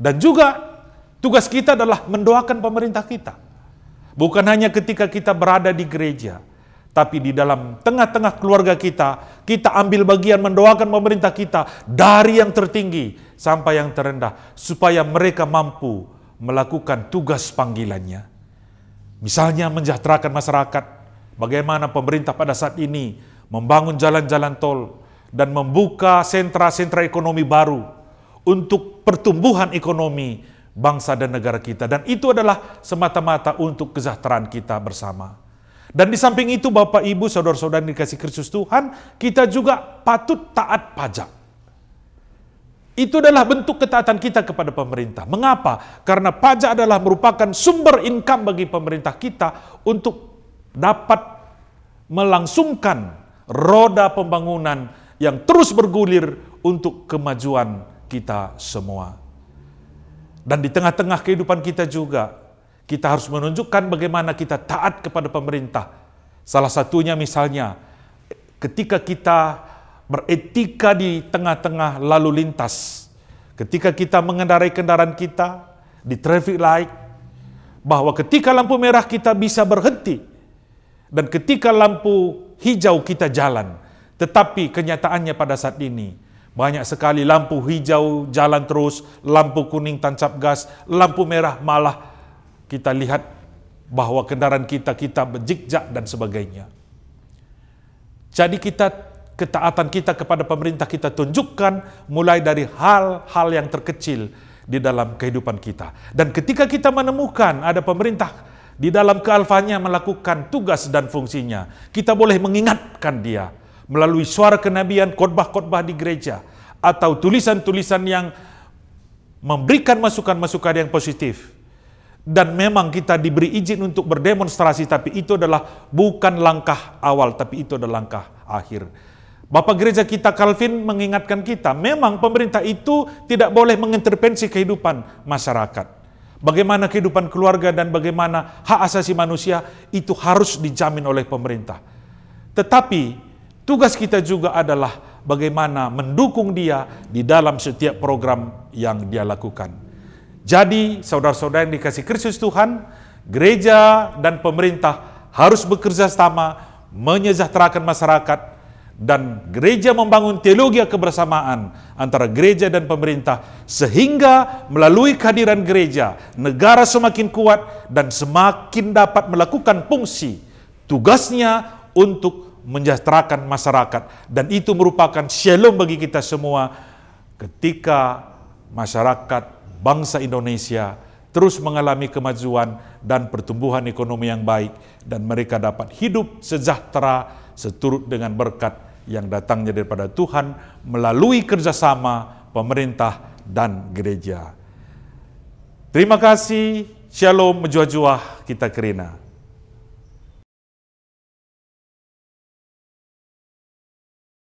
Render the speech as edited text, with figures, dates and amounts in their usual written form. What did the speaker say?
Dan juga tugas kita adalah mendoakan pemerintah kita. Bukan hanya ketika kita berada di gereja, tapi di dalam tengah-tengah keluarga kita, kita ambil bagian mendoakan pemerintah kita dari yang tertinggi sampai yang terendah, supaya mereka mampu melakukan tugas panggilannya. Misalnya mensejahterakan masyarakat, bagaimana pemerintah pada saat ini membangun jalan-jalan tol dan membuka sentra-sentra ekonomi baru untuk pertumbuhan ekonomi bangsa dan negara kita. Dan itu adalah semata-mata untuk kesejahteraan kita bersama. Dan di samping itu Bapak Ibu Saudara-saudara dikasih Kristus Tuhan, kita juga patut taat pajak. Itu adalah bentuk ketaatan kita kepada pemerintah. Mengapa? Karena pajak adalah merupakan sumber income bagi pemerintah kita untuk dapat melangsungkan roda pembangunan yang terus bergulir untuk kemajuan kita semua. Dan di tengah-tengah kehidupan kita juga, kita harus menunjukkan bagaimana kita taat kepada pemerintah. Salah satunya misalnya, ketika kita beretika di tengah-tengah lalu lintas, ketika kita mengendarai kendaraan kita di traffic light, bahwa ketika lampu merah kita bisa berhenti, dan ketika lampu hijau kita jalan. Tetapi kenyataannya pada saat ini, banyak sekali lampu hijau jalan terus, lampu kuning tancap gas, lampu merah malah kita lihat bahwa kendaraan kita berjikjak dan sebagainya. Jadi ketaatan kita kepada pemerintah kita tunjukkan mulai dari hal-hal yang terkecil di dalam kehidupan kita. Dan ketika kita menemukan ada pemerintah di dalam kealfaannya melakukan tugas dan fungsinya, kita boleh mengingatkan dia melalui suara kenabian, khotbah-khotbah di gereja, atau tulisan-tulisan yang memberikan masukan-masukan yang positif. Dan memang kita diberi izin untuk berdemonstrasi, tapi itu adalah bukan langkah awal, tapi itu adalah langkah akhir. Bapak gereja kita Calvin mengingatkan kita, memang pemerintah itu tidak boleh mengintervensi kehidupan masyarakat. Bagaimana kehidupan keluarga dan bagaimana hak asasi manusia itu harus dijamin oleh pemerintah. Tetapi tugas kita juga adalah bagaimana mendukung dia di dalam setiap program yang dia lakukan. Jadi, saudara-saudara yang dikasih Kristus Tuhan, gereja dan pemerintah harus bekerja sama menyejahterakan masyarakat, dan gereja membangun teologi kebersamaan antara gereja dan pemerintah, sehingga melalui kehadiran gereja, negara semakin kuat dan semakin dapat melakukan fungsi tugasnya untuk mensejahterakan masyarakat. Dan itu merupakan shalom bagi kita semua ketika masyarakat bangsa Indonesia terus mengalami kemajuan dan pertumbuhan ekonomi yang baik, dan mereka dapat hidup sejahtera seturut dengan berkat yang datangnya daripada Tuhan melalui kerjasama pemerintah dan gereja. Terima kasih, shalom, menjuah-juah kita kerina.